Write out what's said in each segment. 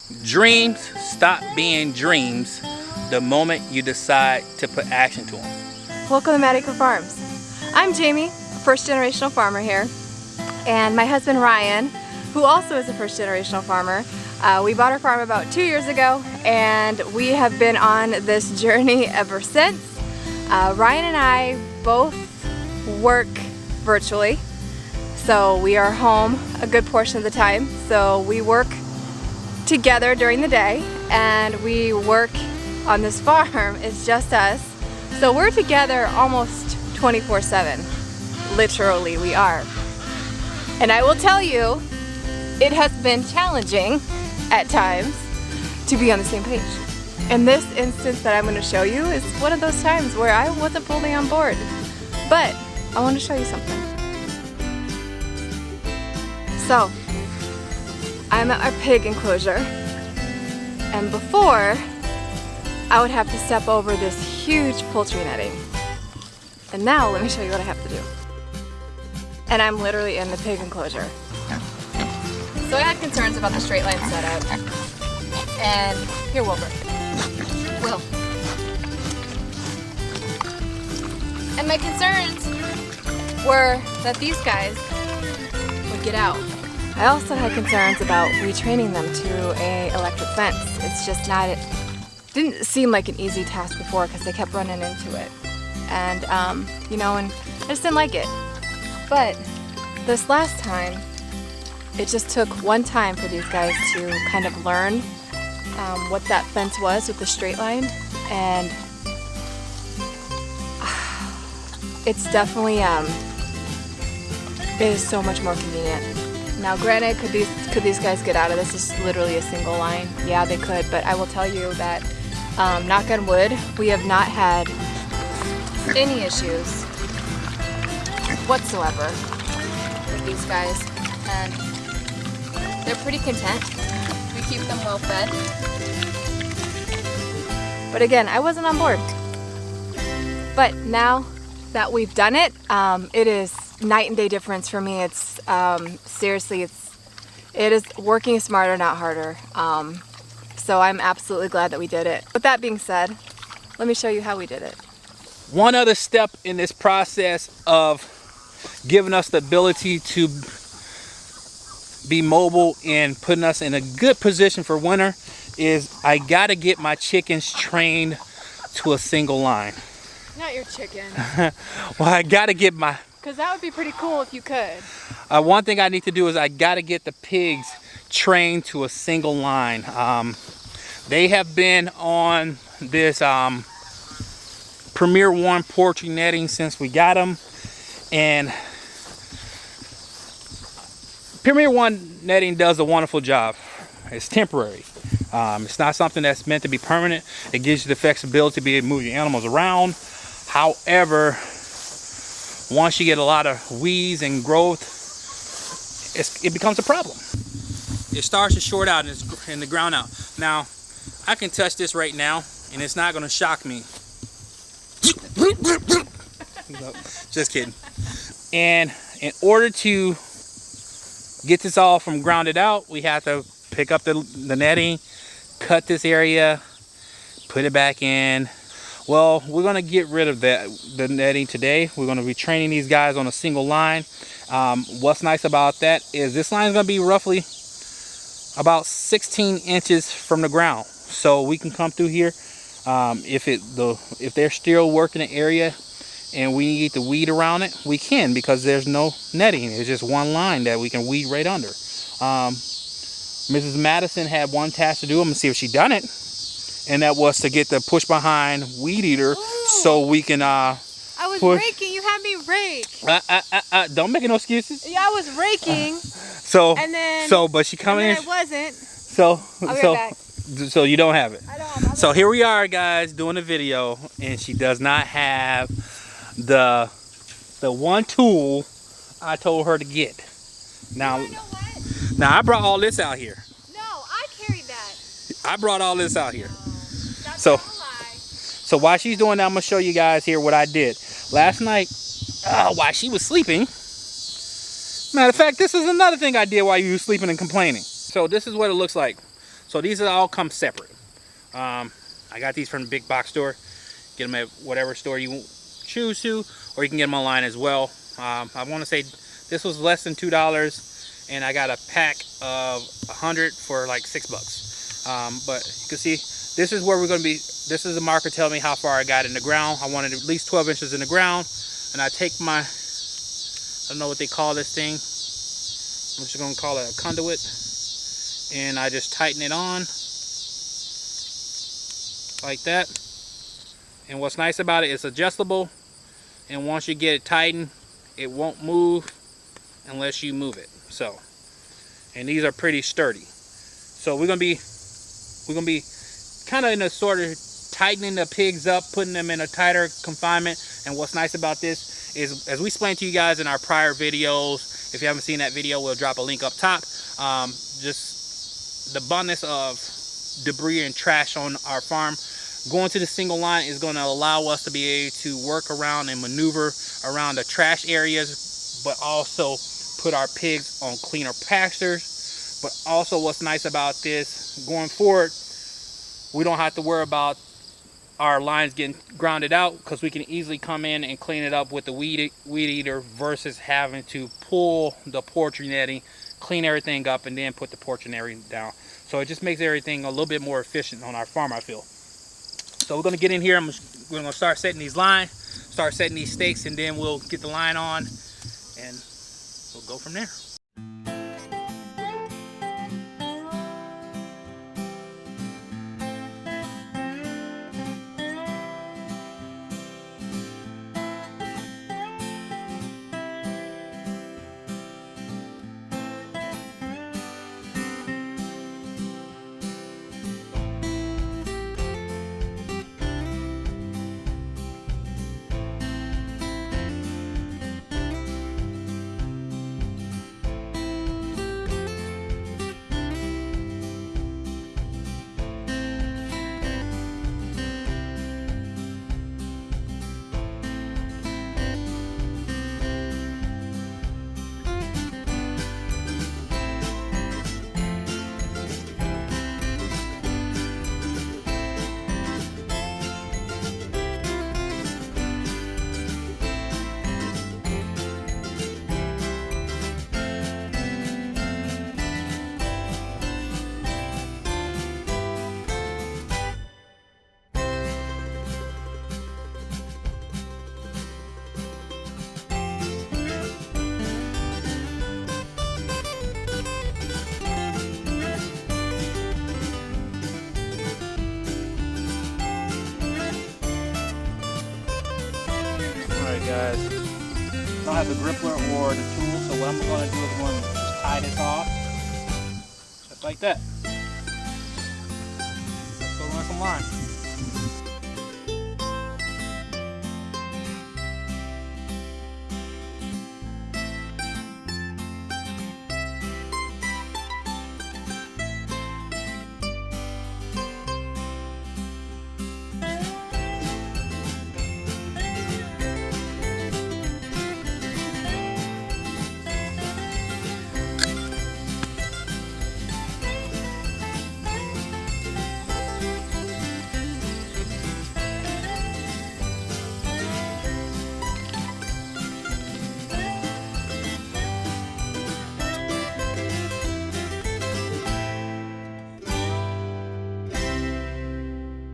Dreams stop being dreams the moment you decide to put action to them. Welcome to Acre Farms. I'm Jamie, a first-generational farmer here, and my husband Ryan, who also is a first-generational farmer. We bought our farm about 2 years ago, and we have been on this journey ever since. Ryan and I both work virtually, so we are home a good portion of the time. So we work together during the day, and we work on this farm. It's just us. So we're together almost 24/7. Literally, we are. And I will tell you, it has been challenging at times to be on the same page. And this instance that I'm going to show you is one of those times where I wasn't fully on board. But I want to show you something. So, I'm at our pig enclosure, and before I would have to step over this huge poultry netting. And now let me show you what I have to do. And I'm literally in the pig enclosure. So I had concerns about the straight line setup. And here, Wilbur. Will. And my concerns were that these guys would get out. I also had concerns about retraining them to a electric fence. It's just not, it didn't seem like an easy task before because they kept running into it. And, you know, and I just didn't like it. But this last time, it just took one time for these guys to kind of learn what that fence was with the straight line. And it's definitely, it is so much more convenient. Now granted, could these guys get out of this? This is literally a single line. Yeah, they could, but I will tell you that, knock on wood, we have not had any issues whatsoever with these guys, and they're pretty content. We keep them well fed. But again, I wasn't on board. But now that we've done it, it is night and day difference for me. It's seriously, it is working smarter, not harder. So I'm absolutely glad that we did it. With that being said, let me show you how we did it. One other step in this process of giving us the ability to be mobile and putting us in a good position for winter is I gotta get my chickens trained to a single line. Not your chicken. Well, I gotta get my... Because that would be pretty cool if you could. One thing I need to do is I gotta get the pigs trained to a single line. They have been on this Premier 1 poultry netting since we got them, and Premier 1 netting does a wonderful job. It's temporary. It's not something that's meant to be permanent. It gives you the flexibility to be able to move your animals around. However, once you get a lot of weeds and growth, it becomes a problem. It starts to short out and the ground out. Now, I can touch this right now, and it's not going to shock me. No, just kidding. And in order to get this all from grounded out, we have to pick up the netting, cut this area, put it back in. Well, we're going to get rid of the netting today. We're going to be training these guys on a single line. What's nice about that is this line is going to be roughly about 16 inches from the ground. So we can come through here. If they're still working the area and we need to weed around it, we can, because there's no netting. It's just one line that we can weed right under. Mrs. Madison had one task to do. I'm going to see if she done it. And that was to get the push behind weed eater. Ooh. So we can I was raking. You had me rake. Don't make no excuses. Yeah, I was raking. But she coming in. I wasn't. So you don't have it. I don't have it. So here we are, guys, doing a video, and she does not have the one tool I told her to get. Now, you know what? Now I brought all this out here. No, I carried that. I brought all this out here. That's So not a lie. So while she's doing that, I'm gonna show you guys here what I did last night. While she was sleeping. Matter of fact, this is another thing I did while you were sleeping and complaining. So this is what it looks like. So these all come separate. I got these from the big box store. Get them at whatever store you choose to, or you can get them online as well. I want to say this was less than $2, and I got a pack of 100 for like $6. But you can see this is where we're going to be. This is the marker telling me how far I got in the ground. I wanted at least 12 inches in the ground, and I take my, I don't know what they call this thing. I'm just going to call it a conduit, and I just tighten it on like that. And what's nice about it, it's adjustable, and once you get it tightened, it won't move unless you move it. So, and these are pretty sturdy. So we're gonna be kind of in a sort of tightening the pigs up, putting them in a tighter confinement. And what's nice about this is, as we explained to you guys in our prior videos, if you haven't seen that video, we'll drop a link up top. Just the abundance of debris and trash on our farm. Going to the single line is going to allow us to be able to work around and maneuver around the trash areas, but also put our pigs on cleaner pastures. But also what's nice about this, going forward, we don't have to worry about our lines getting grounded out, because we can easily come in and clean it up with the weed eater versus having to pull the poultry netting, clean everything up, and then put the poultry netting down. So it just makes everything a little bit more efficient on our farm, I feel. So we're going to get in here. We're going to start setting these lines, start setting these stakes, and then we'll get the line on and we'll go from there. Guys, I don't have the grippler or the tool, so what I'm going to do is I'm going to just tie this off just like that. Let's go run some line.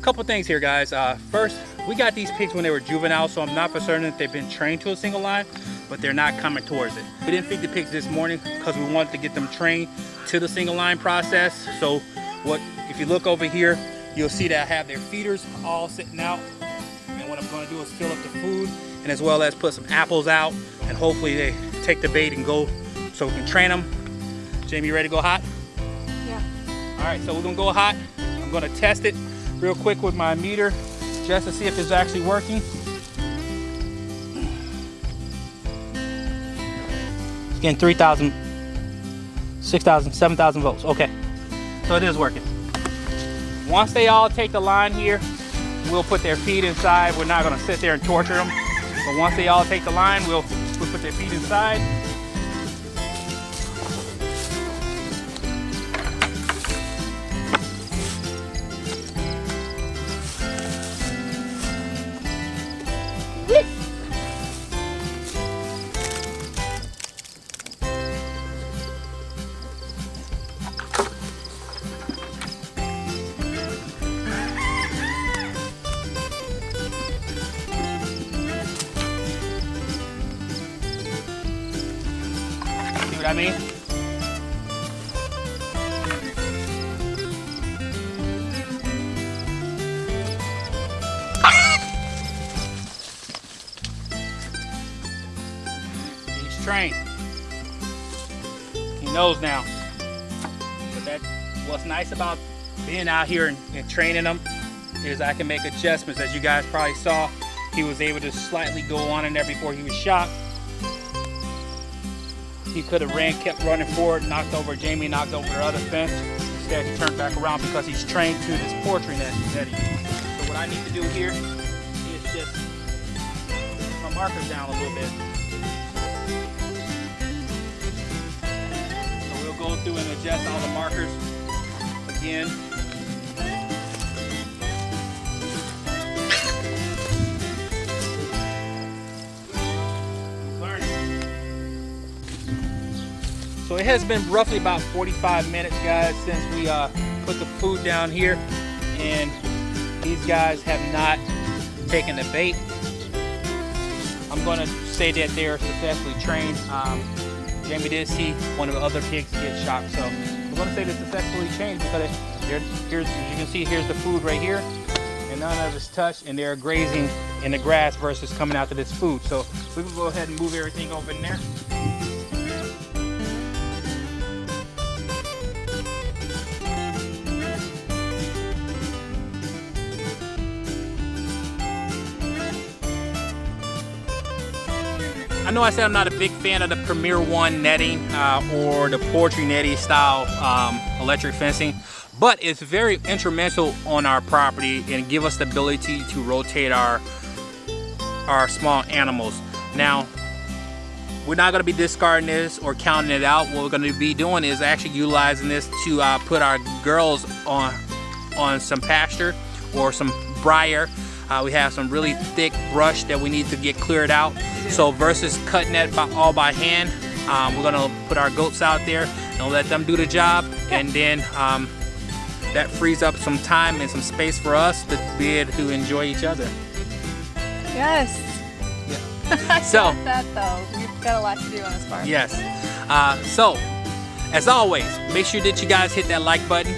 Couple things here, guys. First, we got these pigs when they were juvenile, so I'm not for certain that they've been trained to a single line, but they're not coming towards it. We didn't feed the pigs this morning because we wanted to get them trained to the single line process. So if you look over here, you'll see that I have their feeders all sitting out, and what I'm going to do is fill up the food, and as well as put some apples out, and hopefully they take the bait and go so we can train them. Jamie, you ready to go hot? Yeah. All right, so we're gonna go hot. I'm gonna test it real quick with my meter just to see if it's actually working. It's getting 3,000, 6,000, 7,000 volts. Okay, so it is working. Once they all take the line here, we'll put their feet inside. We're not gonna sit there and torture them, but once they all take the line, we'll put their feet inside. what I mean? He's trained. He knows now. But what's nice about being out here and training him is I can make adjustments. As you guys probably saw, he was able to slightly go on in there before he was shot. He could have kept running forward, knocked over Jamie, knocked over the other fence. Instead, he turned back around because he's trained to this poultry netting. So what I need to do here is just put my markers down a little bit. So we'll go through and adjust all the markers again. So it has been roughly about 45 minutes, guys, since we put the food down here, and these guys have not taken the bait. I'm going to say that they're successfully trained. Jamie did see one of the other pigs get shot, so I'm going to say they're successfully trained because here's, as you can see, here's the food right here, and none of it's touched, and they're grazing in the grass versus coming after this food. So we can go ahead and move everything over in there. I know I said I'm not a big fan of the Premier One netting or the poultry netting style electric fencing, but it's very instrumental on our property and give us the ability to rotate our small animals. Now, we're not going to be discarding this or counting it out. What we're going to be doing is actually utilizing this to put our girls on some pasture or some briar. We have some really thick brush that we need to get cleared out. So versus cutting that all by hand, we're gonna put our goats out there and let them do the job, and then that frees up some time and some space for us to be able to enjoy each other. Yes. Yeah. So that though, we've got a lot to do on this farm. Yes. So as always, make sure that you guys hit that like button,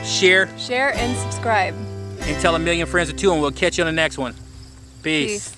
share, and subscribe, and tell a million friends or two, and we'll catch you on the next one. Peace.